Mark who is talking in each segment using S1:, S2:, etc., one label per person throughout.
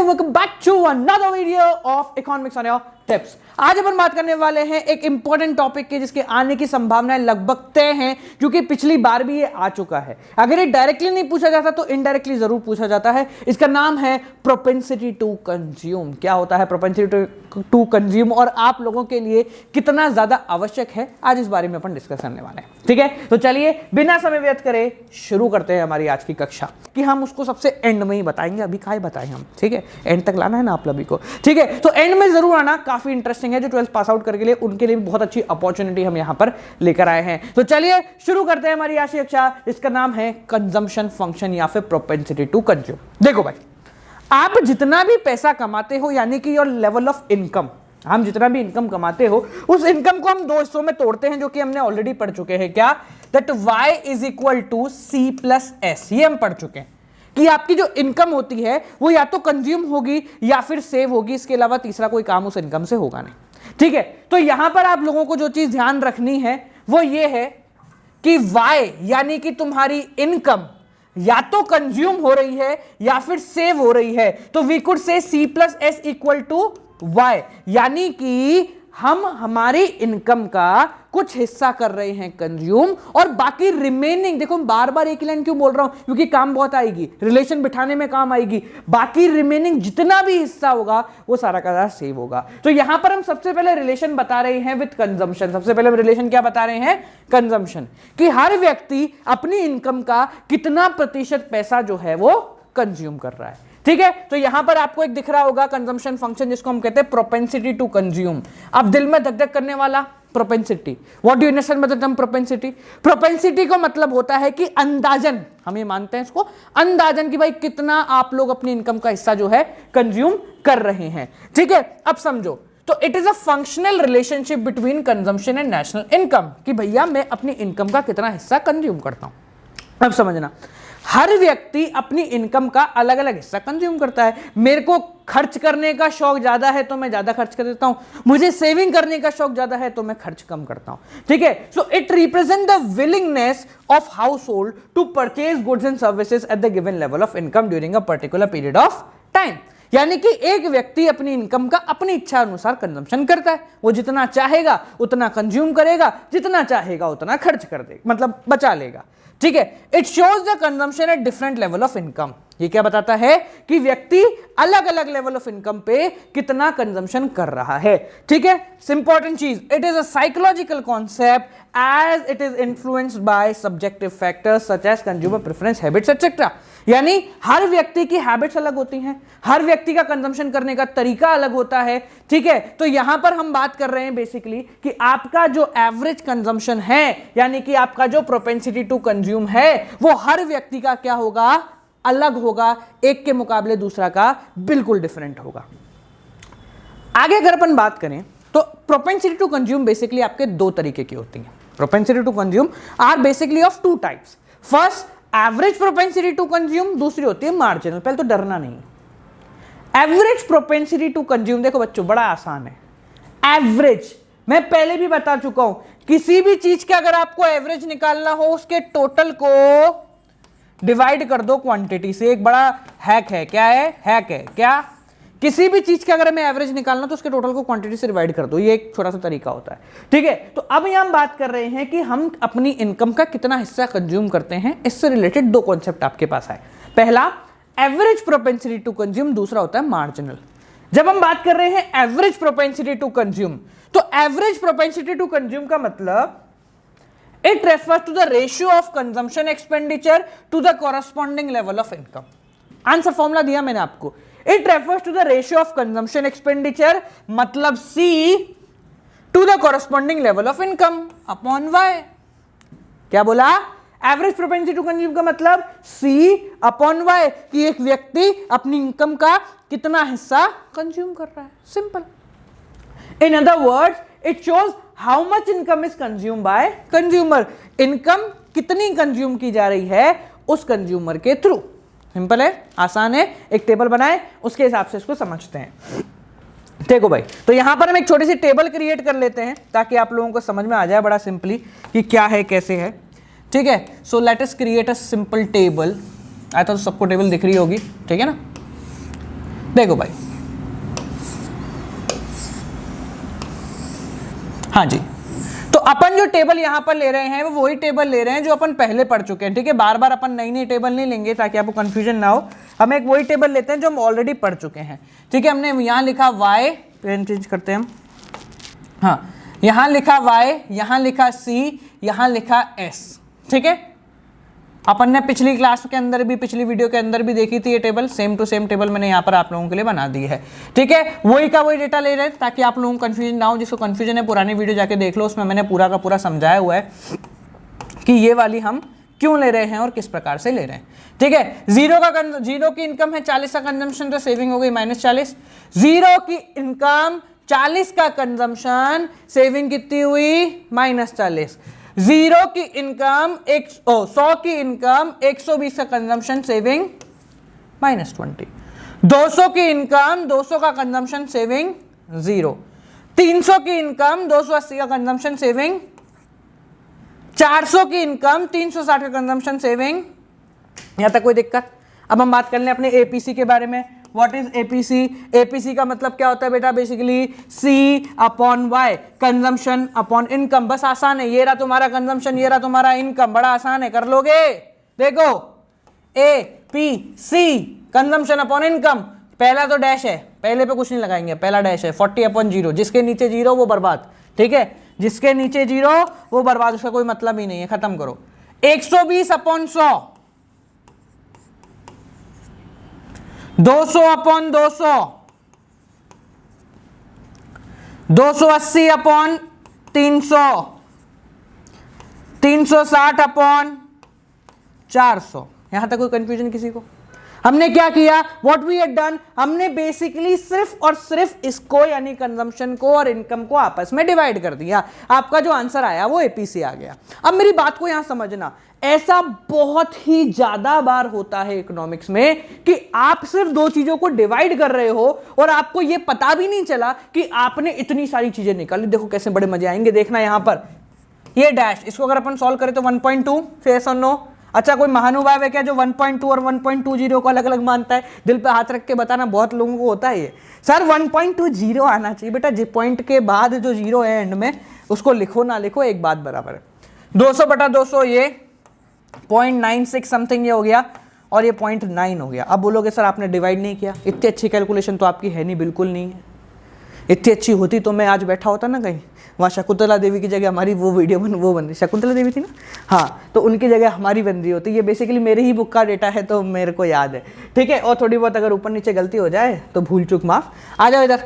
S1: Welcome back to another video of economics on your tips. आज अपन बात करने वाले हैं एक इंपॉर्टेंट टॉपिक के जिसके आने की संभावनाएं लगभग तय हैं, क्योंकि पिछली बार भी ये आ चुका है। अगर ये डायरेक्टली नहीं पूछा जाता तो इनडायरेक्टली जरूर पूछा जाता है। इसका नाम है प्रोपेंसिटी टू कंज्यूम। क्या होता है प्रोपेंसिटी टू कंज्यूम और आप लोगों के लिए कितना ज्यादा आवश्यक है, आज इस बारे में अपन डिस्कस करने वाले हैं। ठीक है, तो चलिए बिना समय व्यर्थ करे शुरू करते हैं हमारी आज की कक्षा, कि हम उसको सबसे एंड में ही बताएंगे। अभी काहे बताएं हम, ठीक है, एंड तक लाना है ना आप लोगों को। ठीक है, तो एंड में जरूर आना, काफी इंटरेस्टिंग है। जो 12th पास आउट करके लिए उनके लिए भी बहुत अच्छी अपॉर्चुनिटी हम यहां पर लेकर आए हैं। तो चलिए शुरू करते हैं हमारी आज की कक्षा। इसका नाम है कंजम्पशन फंक्शन या फिर प्रोपेंसिटी टू कंज्यूम। देखो भाई, आप जितना भी पैसा कमाते हो, यानी कि योर लेवल ऑफ इनकम, हम जितना भी इनकम कमाते हो उस इनकम को हम दो हिस्सों में तोड़ते हैं, जो कि हमने ऑलरेडी पढ़ चुके हैं। क्या? That y is equal to c plus S. ये हम पढ़ चुके हैं कि आपकी जो इनकम होती है वो या तो कंज्यूम होगी या फिर सेव होगी, इसके अलावा तीसरा कोई काम उस इनकम से होगा नहीं। ठीक है, तो यहां पर आप लोगों को जो चीज ध्यान रखनी है वो ये है कि y यानी कि तुम्हारी इनकम या तो कंज्यूम हो रही है या फिर सेव हो रही है। तो we could say c plus S equal to y, यानी कि हम हमारी इनकम का कुछ हिस्सा कर रहे हैं कंज्यूम, और बाकी रिमेनिंग, देखो बार बार एक लाइन क्यों बोल रहा हूं, क्योंकि काम बहुत आएगी, रिलेशन बिठाने में काम आएगी। बाकी रिमेनिंग जितना भी हिस्सा होगा वो सारा का सारा सेव होगा। तो यहां पर हम सबसे पहले रिलेशन बता रहे हैं विद कंजम्पशन। सबसे पहले हम रिलेशन क्या बता रहे हैं? कंजम्पशन, कि हर व्यक्ति अपनी इनकम का कितना प्रतिशत पैसा जो है वो कंज्यूम कर रहा है। ठीक है, तो यहां पर आपको एक दिख रहा होगा कंजम्पशन फंक्शन, जिसको हम कहते हैं प्रोपेंसिटी टू कंज्यूम। अब दिल में धक धक करने वाला propensity, what do you understand by the term propensity? Propensity का मतलब होता है कि अंदाजन, हम ये मानते हैं इसको अंदाजन, कि भाई कितना आप लोग अपनी इनकम का हिस्सा जो है कंज्यूम कर रहे हैं। ठीक है, अब समझो, तो it is a functional relationship between consumption and national income, कि भैया मैं अपनी इनकम का कितना हिस्सा कंज्यूम करता हूं। अब समझना, हर व्यक्ति अपनी इनकम का अलग अलग हिस्सा कंज्यूम करता है। मेरे को खर्च करने का शौक ज्यादा है तो मैं ज्यादा खर्च कर देता हूं, मुझे सेविंग करने का शौक ज्यादा है तो मैं खर्च कम करता हूं। ठीक है, so it represent the willingness of household to purchase goods and services at the given level of income during a particular period of time. यानी कि एक व्यक्ति अपनी इनकम का अपनी इच्छा अनुसार कंजम्पशन करता है। वो जितना चाहेगा उतना कंज्यूम करेगा, जितना चाहेगा उतना खर्च कर देगा, मतलब बचा लेगा। ठीक है, it shows the consumption at different level of income. ये क्या बताता है कि व्यक्ति अलग अलग लेवल ऑफ इनकम पे कितना कंजम्पशन कर रहा है। ठीक है, इंपॉर्टेंट चीज, it is a psychological concept as it is influenced by subjective factors such as consumer preference, habits etcetera. यानी हर व्यक्ति की हैबिट्स अलग होती हैं, हर व्यक्ति का कंजम्पशन करने का तरीका अलग होता है। ठीक है, तो यहां पर हम बात कर रहे हैं बेसिकली कि आपका जो एवरेज कंजम्पशन है, यानी कि आपका जो प्रोपेंसिटी टू कंज्यूम है, वो हर व्यक्ति का क्या होगा? अलग होगा, एक के मुकाबले दूसरा का बिल्कुल डिफरेंट होगा। आगे अगर अपन बात करें तो प्रोपेंसिटी टू कंज्यूम बेसिकली आपके दो तरीके की होती हैं। Propensity to consume are basically of two types. First average propensity to consume, दूसरी होती है मार्जिनल। पहले तो डरना नहीं, एवरेज प्रोपेंसिटी टू कंज्यूम देखो बच्चों बड़ा आसान है। एवरेज मैं पहले भी बता चुका हूं, किसी भी चीज का अगर आपको एवरेज निकालना हो उसके टोटल को डिवाइड कर दो क्वांटिटी से। एक बड़ा हैक है, क्या है? हैक है क्या? किसी भी चीज का अगर हमें एवरेज निकालना तो उसके टोटल को क्वांटिटी से डिवाइड कर दो। ये एक छोटा सा तरीका होता है। ठीक है, तो अब यहां हम बात कर रहे हैं कि हम अपनी इनकम का कितना हिस्सा कंज्यूम करते हैं। इससे रिलेटेड दो कॉन्सेप्ट आपके पास है। पहला एवरेज प्रोपेंसिटी टू कंज्यूम, दूसरा होता है मार्जिनल। जब हम बात कर रहे हैं एवरेज प्रोपेंसिटी टू कंज्यूम, तो एवरेज प्रोपेंसिटी टू कंज्यूम का मतलब it refers to the ratio of consumption expenditure to the corresponding level of income. Answer formula दिया मैंने आपको। It refers to the ratio of consumption expenditure मतलब C to the corresponding level of income upon Y। क्या बोला? Average propensity to consume का मतलब C upon Y, कि एक व्यक्ति अपनी इनकम का कितना हिस्सा कंज्यूम कर रहा है। Simple. In other words, it shows how much income is consumed by consumer। Income कितनी कंज्यूम की जा रही है उस कंज्यूमर के थ्रू। सिंपल है, आसान है। एक टेबल बनाए, उसके हिसाब से इसको समझते हैं। देखो भाई, तो यहां पर हम एक छोटी सी टेबल क्रिएट कर लेते हैं ताकि आप लोगों को समझ में आ जाए बड़ा सिंपली कि क्या है कैसे है। ठीक है, so let us create a simple table. आई तो सबको टेबल दिख रही होगी, ठीक है ना? देखो भाई, हाँ जी, तो अपन जो टेबल यहां पर ले रहे हैं वो वही टेबल ले रहे हैं जो अपन पहले पढ़ चुके हैं, ठीक है। बार बार अपन नई नई टेबल नहीं लेंगे ताकि आपको कंफ्यूजन ना हो। हम एक वही टेबल लेते हैं जो हम ऑलरेडी पढ़ चुके हैं, ठीक है। हमने यहां लिखा y, पेन चेंज करते हैं हम, हाँ, यहां लिखा y, यहां लिखा c, यहां लिखा s, ठीक है। अपन ने पिछली क्लास के अंदर भी, पिछली वीडियो के अंदर भी देखी थी ये table, same to same table मैंने यहाँ पर आप लोगों के लिए बना दी है, ठीक है। वही का वही डेटा ले रहे हैं ताकि आप लोगों को कंफ्यूजन ना हो। जिसको कंफ्यूजन है पुरानी वीडियो जाके देख लो, उसमें मैंने पूरा का पूरा समझाया हुआ है कि ये वाली हम क्यों ले रहे हैं और किस प्रकार से ले रहे हैं, ठीक है। जीरो की इनकम है 40 का कंजम्पशन, तो सेविंग हो गई -40। जीरो की इनकम 40 का कंजम्पशन, सेविंग कितनी हुई -40। जीरो की इनकम 100 की इनकम 120 का कंजम्पशन, सेविंग -20। 200 की इनकम 200 का कंजम्पशन, सेविंग 0। 300 की इनकम 280 का कंजम्पशन, सेविंग। 400 की इनकम 360 का कंजम्पशन, सेविंग। यहां तक कोई दिक्कत? अब हम बात कर लें अपने एपीसी के बारे में। What is APC? एपीसी का मतलब क्या होता है बेटा? Basically C upon Y, consumption upon income. बस आसान है, ये रहा तुम्हारा कंजम्पशन, ये रहा तुम्हारा इनकम, बड़ा आसान है, कर लोगे। देखो A P C, consumption upon income, पहला तो डैश है, पहले पे कुछ नहीं लगाएंगे, पहला डैश है। 40/0, जिसके नीचे 0 वो बर्बाद, ठीक है। जिसके नीचे 0 वो बर्बाद, उसका कोई मतलब ही नहीं है, खत्म करो। 120/100, 200/200, 280/300, 360/400। यहां तक कोई कंफ्यूजन किसी को? हमने क्या किया? व्हाट वी हैड डन, हमने बेसिकली सिर्फ और सिर्फ इसको यानी कंजम्पशन को और इनकम को आपस में डिवाइड कर दिया। आपका जो आंसर आया वो एपीसी आ गया। अब मेरी बात को यहां समझना, ऐसा बहुत ही ज्यादा बार होता है इकोनॉमिक्स में कि आप सिर्फ दो चीजों को डिवाइड कर रहे हो और आपको यह पता भी नहीं चला कि आपने इतनी सारी चीजें निकाली। देखो कैसे बड़े मजे आएंगे, देखना यहां पर ये डैश, इसको अगर अपन सॉल्व करें तो 1.2, फेस और नो। अच्छा, कोई महानुभाव है क्या जो 1.2 और 1.20 को अलग अलग मानता है? दिल पे हाथ रख के बताना, बहुत लोगों को होता है ये। सर 1.20 आना चाहिए बेटा, जी पॉइंट के बाद जो 0 है एंड में, उसको लिखो ना लिखो एक बात बराबर है। 200/200 ये 0.96 समथिंग ये हो गया, और ये 0.9 हो गया। अब बोलोगे सर आपने डिवाइड नहीं किया। इतनी अच्छी कैलकुलेशन तो आपकी है नहीं, बिल्कुल नहीं है। इतनी अच्छी होती तो मैं आज बैठा होता ना कहीं, वहाँ शकुंतला देवी की जगह हमारी वो वीडियो बन रही, शकुंतला देवी थी ना, हाँ, तो उनकी जगह हमारी बन रही होती। ये बेसिकली मेरे ही बुक का डेटा है तो मेरे को याद है, ठीक है। और थोड़ी बहुत अगर ऊपर नीचे गलती हो जाए तो भूल चूक माफ। आ जाओ इधर।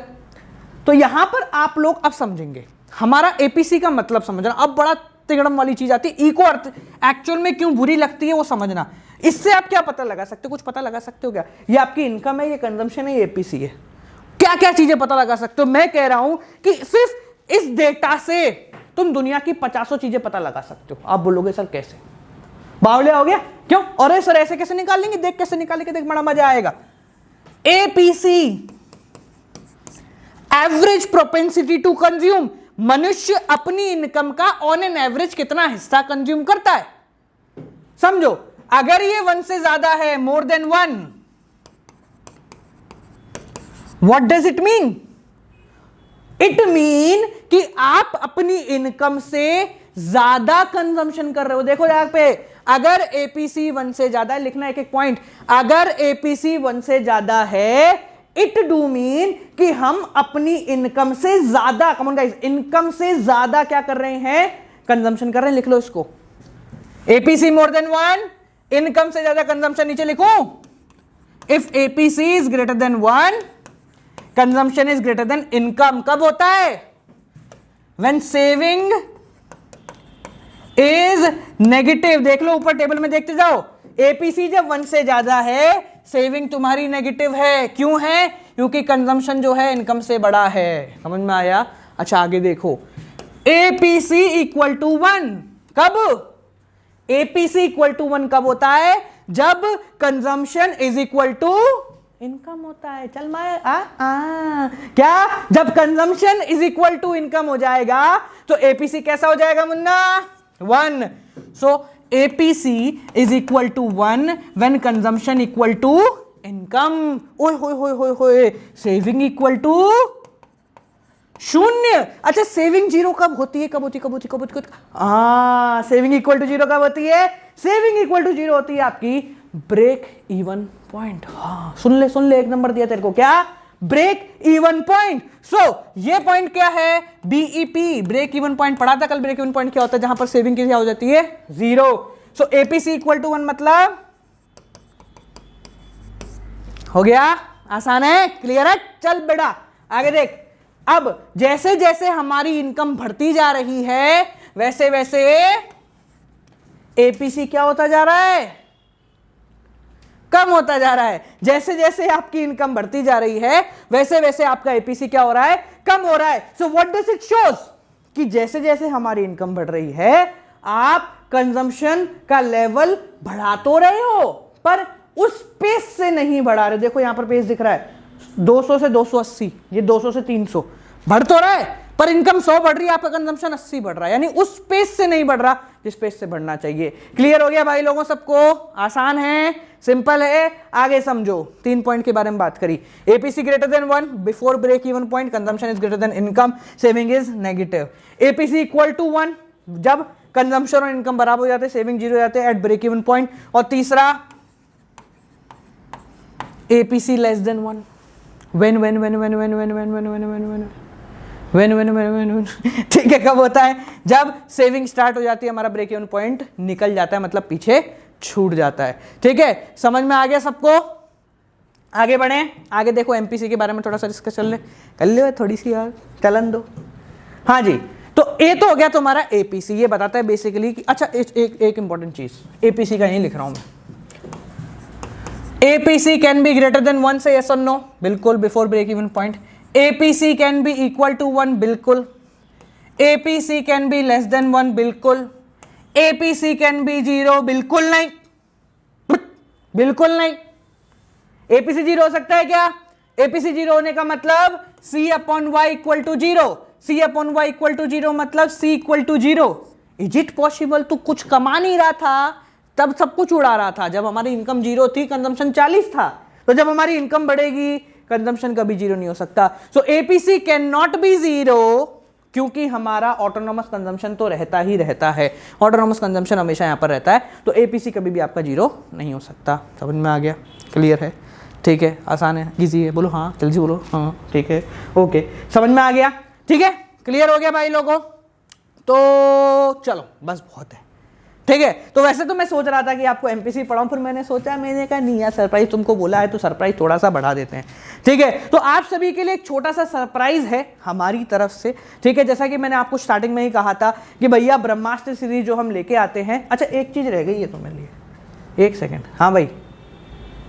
S1: तो यहाँ पर आप लोग अब समझेंगे हमारा एपीसी का मतलब समझना। अब बड़ा तिगड़म वाली चीज आती है, इको अर्थ एक्चुअल में क्यों बुरी लगती है वो समझना। इससे आप क्या पता लगा सकते हो? कुछ पता लगा सकते हो क्या? ये आपकी इनकम है, ये कंजम्पशन है, ये एपीसी है। क्या क्या चीजें पता लगा सकते हो? मैं कह रहा हूं कि सिर्फ इस डेटा से तुम दुनिया की 50 चीजें पता लगा सकते हो। आप बोलोगे सर कैसे? बावले हो गया क्यों? अरे सर ऐसे कैसे निकाल लेंगे? देख कैसे निकालेंगे, देख बड़ा मजा आएगा। APC, average propensity to consume. मनुष्य अपनी इनकम का ऑन एन एवरेज कितना हिस्सा कंज्यूम करता है, समझो। अगर ये 1 से ज्यादा है, more than 1, what does it mean? It mean कि आप अपनी इनकम से ज्यादा कंजम्पशन कर रहे हो। देखो यहां पे, अगर एपीसी 1 से ज्यादा है, लिखना एक एक पॉइंट, अगर एपीसी 1 से ज्यादा है, इट डू मीन कि हम अपनी इनकम से ज्यादा, कम ऑन गाइस, इनकम से ज्यादा क्या कर रहे हैं? कंजम्पशन कर रहे हैं। लिख लो इसको, एपीसी मोर देन 1, इनकम से ज्यादा कंजम्पशन। नीचे लिखो, if APC is greater than 1, consumption is greater than income. कब होता है? When saving is negative. देख लो ऊपर टेबल में देखते जाओ, एपीसी जब 1 से ज्यादा है, सेविंग तुम्हारी नेगेटिव है। क्यों है? क्योंकि कंजम्पशन जो है इनकम से बड़ा है। समझ में आया? अच्छा आगे देखो, एपीसी इक्वल टू 1 कब? एपीसी इक्वल टू 1 कब होता है? जब consumption is equal to income होता है। चल मैं क्या? जब consumption is equal to income हो जाएगा तो एपीसी कैसा हो जाएगा मुन्ना? 1। So APC is equal to 1 when consumption equal to income. ओए होए होए होए होए, सेविंग इक्वल टू शून्य। अच्छा, सेविंग जीरो कब होती है? कब होती है? हाँ, सेविंग इक्वल टू जीरो कब होती है? सेविंग इक्वल टू जीरो होती है आपकी ब्रेक इवन पॉइंट। हाँ, सुन ले, एक नंबर दिया तेरे को, क्या? Break even point. सो ये पॉइंट क्या है? BEP, break even point. पढ़ा था कल ब्रेक इवन पॉइंट क्या होता है, जहां पर सेविंग क्या हो जाती है? Zero. So APC equal to 1 मतलब हो गया। आसान है, क्लियर है? चल बेटा आगे देख। अब जैसे जैसे हमारी इनकम बढ़ती जा रही है वैसे वैसे एपीसी क्या होता जा रहा है? कम होता जा रहा है। जैसे जैसे आपकी इनकम बढ़ती जा रही है वैसे वैसे आपका एपीसी क्या हो रहा है? कम हो रहा है। So what does it shows? कि जैसे जैसे हमारी इनकम बढ़ रही है आप कंजम्पशन का लेवल बढ़ा तो रहे हो पर उस पेस से नहीं बढ़ा रहे। देखो यहां पर पेस दिख रहा है 200 से 280, ये 200 से 300 बढ़ तो रहा है पर इनकम 100 बढ़ रही है, आपका कंजम्पशन 80 बढ़ रहा है, यानी उस पेस से नहीं बढ़ रहा जिस पेस से बढ़ना चाहिए। क्लियर हो गया भाई लोगों सबको? आसान है, सिंपल है। आगे समझो, 3 पॉइंट के बारे में बात करी। APC greater than 1 before break even point, consumption is greater than income, saving is negative. APC equal to 1 जब कंजम्पशन और इनकम बराबर हो जाते हैं, सेविंग जीरो हो जाते हैं एट ब्रेक इवन पॉइंट। और तीसरा एपीसी लेस देन 1 when ठीक है, कब होता है? जब सेविंग स्टार्ट हो जाती है, हमारा ब्रेक इवन पॉइंट निकल जाता है, मतलब पीछे छूट जाता है। ठीक है, समझ में आ गया सबको? आगे बढ़े, आगे देखो एमपीसी के बारे में थोड़ा सा डिस्कस कर ले थोड़ी सी यार, चलन दो। हाँ जी, तो ए तो हो गया तुम्हारा एपीसी, ये बताता है बेसिकली कि अच्छा एक इंपॉर्टेंट चीज, एपीसी का यही लिख रहा हूं मैं। APC can be greater than 1 से yes or no? बिल्कुल, before break even point. APC can be equal to 1? बिल्कुल। APC can be less than 1? बिल्कुल। APC can be 0? बिल्कुल नहीं, बिल्कुल नहीं। APC 0 हो सकता है क्या? APC 0 होने का मतलब C upon Y equal to 0, C upon Y equal to 0 मतलब C equal to 0। Is it possible? तू कुछ कमा नहीं रहा था तब सब कुछ उड़ा रहा था, जब हमारी इनकम 0 थी कंजम्पशन 40 था, तो जब हमारी इनकम बढ़ेगी कंजम्पशन कभी 0 नहीं हो सकता। सो एपीसी कैन नॉट बी 0 क्योंकि हमारा ऑटोनॉमस कंजम्पशन तो रहता ही रहता है, ऑटोनॉमस कंजम्पशन हमेशा यहां पर रहता है, तो एपीसी कभी भी आपका 0 नहीं हो सकता। समझ में आ गया? क्लियर है? ठीक है, आसान है, इजी है। बोलो हाँ, जल्दी बोलो हाँ। ठीक है, ओके, समझ में आ गया? ठीक है, क्लियर हो गया भाई लोगों? तो चलो बस बहुत है। ठीक है, तो वैसे तो मैं सोच रहा था कि आपको एमपीसी पढ़ाऊं, फिर मैंने कहा नहीं यार, सरप्राइज तुमको बोला है तो सरप्राइज थोड़ा सा बढ़ा देते हैं। ठीक है, तो आप सभी के लिए एक छोटा सा सरप्राइज है हमारी तरफ से। ठीक है, जैसा कि मैंने आपको स्टार्टिंग में ही कहा था कि भैया ब्रह्मास्त्र सीरीज जो हम लेके आते हैं। अच्छा, एक चीज रह गई है तुम्हारे लिए, एक सेकेंड। हाँ भाई,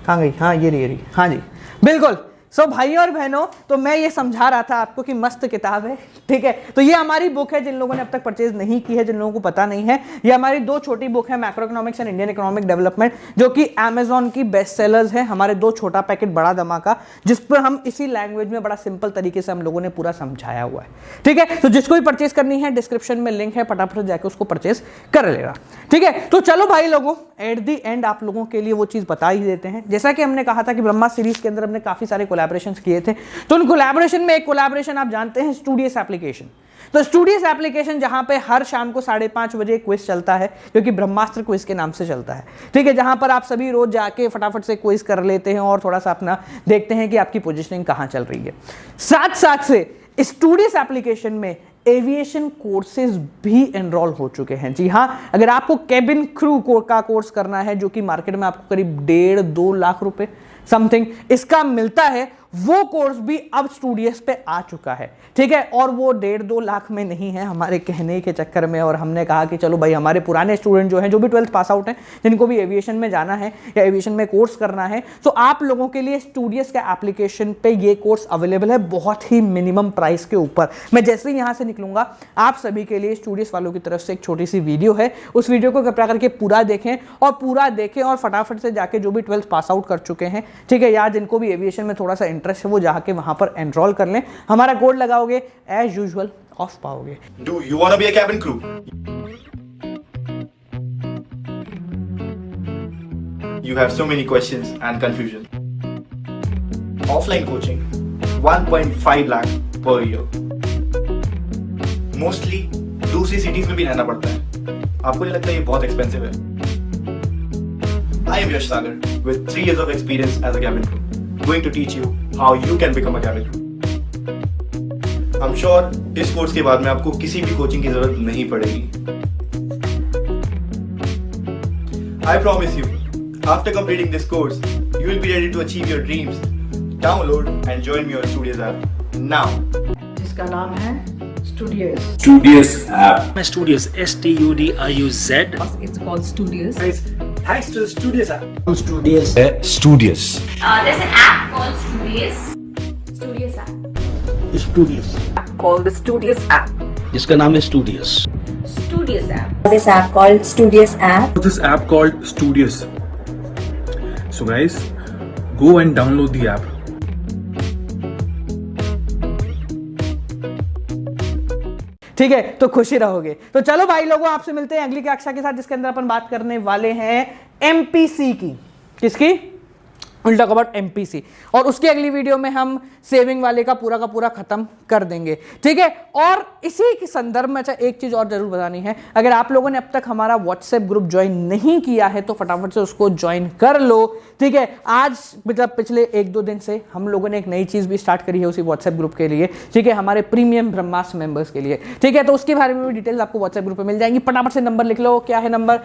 S1: कहाँ गई? हाँ ये रही। हाँ जी बिल्कुल। सो भाइयों और बहनों, तो मैं ये समझा रहा था आपको कि मस्त किताब है। ठीक है, तो ये हमारी बुक है, जिन लोगों ने अब तक परचेज नहीं की है, जिन लोगों को पता नहीं है, ये हमारी 2 छोटी बुक है, macro economics and Indian economic development, जो कि अमेजॉन की बेस्ट सेलर्स है। हमारे 2 छोटा पैकेट बड़ा धमाका, जिस पर हम इसी लैंग्वेज में बड़ा सिंपल तरीके से हम लोगों ने पूरा समझाया हुआ है। ठीक है, तो जिसको भी परचेज करनी है डिस्क्रिप्शन में लिंक है, फटाफट जाकर उसको परचेज कर लेगा। ठीक है, तो चलो भाई लोगों, एट दी एंड आप लोगों के लिए वो चीज बता ही देते हैं। जैसा कि हमने कहा था कि ब्रह्मा सीरीज के अंदर हमने काफी सारे कोलैबोरेशंस किए थे, तो उन कोलैबोरेशन में एक कोलैबोरेशन आप जानते हैं, स्टूडियस एप्लीकेशन। तो स्टूडियस एप्लीकेशन जहां पे हर शाम को 5:30 बजे क्विज चलता है, जो कि ब्रह्मास्त्र क्विज के नाम से चलता है। ठीक है, जहां पर आप सभी रोज जाके फटाफट से क्विज कर लेते हैं और थोड़ा सा अपना देखते हैं कि आपकी पोजीशनिंग कहां चल रही है। साथ साथ से स्टूडियस एप्लीकेशन में एविएशन कोर्सेज भी एनरोल हो चुके हैं। जी हाँ, अगर आपको केबिन क्रू का कोर्स करना है, जो कि मार्केट में आपको करीब 1.5-2 लाख रुपए समथिंग इसका मिलता है, वो कोर्स भी अब स्टूडियस पे आ चुका है। ठीक है, और वो 1.5-2 लाख में नहीं है हमारे कहने के चक्कर में, और हमने कहा कि चलो भाई हमारे पुराने स्टूडेंट जो हैं, जो भी 12th पास आउट हैं, जिनको भी एविएशन में जाना है या एविएशन में कोर्स करना है, तो आप लोगों के लिए स्टूडियस के एप्लीकेशन पे ये कोर्स अवेलेबल है बहुत ही मिनिमम प्राइस के ऊपर। मैं जैसे ही यहाँ से निकलूंगा आप सभी के लिए स्टूडियस वालों की तरफ से एक छोटी सी वीडियो है, उस वीडियो को कृपया करके पूरा देखें और फटाफट से जाके जो भी 12th पास आउट कर चुके हैं, ठीक है, या जिनको भी एविएशन में थोड़ा सा इंटरेस्ट है, वो जाके वहां पर एनरोल कर लें। हमारा कोड लगाओगे एज यूजुअल ऑफ पाओगे।
S2: Do you want to be a cabin crew? You have so many questions and confusion. offline coaching, 1.5 lakh per year. Mostly दूसरी cities में भी रहना पड़ता है. आपको नहीं लगता ये बहुत expensive है? I am Yash Sagar with 3 years of experience as a cabin crew, going to teach you how you can become a cabin crew. I'm sure इस कोर्स के बाद में आपको किसी भी कोचिंग की जरूरत नहीं पड़ेगी. I promise you, after completing this course, you will be ready to achieve your dreams. Download and join me on Studios app now.
S3: जिसका नाम है Studios.
S4: Studious app.
S5: Studios, Studiuz.
S3: It's called Studios.
S2: Guys, thanks to the Studios app.
S4: Studious.
S6: There's an app called Studious. Studious app.
S3: Called the Studios app.
S5: जिसका नाम है Studious.
S6: Studious app.
S7: This app called Studious app.
S4: This app called Studious. So guys, go and download the app.
S1: ठीक है, तो खुशी रहोगे. तो चलो भाई लोगों, आपसे मिलते हैं अगली कक्षा के साथ, जिसके अंदर अपन बात करने वाले हैं एमपीसी की. किसकी? उल्टा कबट एमपीसी. और उसकी अगली वीडियो में हम सेविंग वाले का पूरा खत्म कर देंगे. ठीक है. और इसी के संदर्भ में अच्छा एक चीज और जरूर बतानी है. अगर आप लोगों ने अब तक हमारा व्हाट्सएप ग्रुप ज्वाइन नहीं किया है तो फटाफट से उसको ज्वाइन कर लो. ठीक है. आज मतलब पिछले 1-2 दिन से हम लोगों ने एक नई चीज भी स्टार्ट करी है उसी व्हाट्सएप ग्रुप के लिए. ठीक है. हमारे प्रीमियम ब्रह्मास्त्र मेंबर्स के लिए. ठीक है. तो उसके बारे में भी डिटेल्स आपको व्हाट्सएप ग्रुप पे मिल जाएंगी. फटाफट से नंबर लिख लो. क्या है नंबर?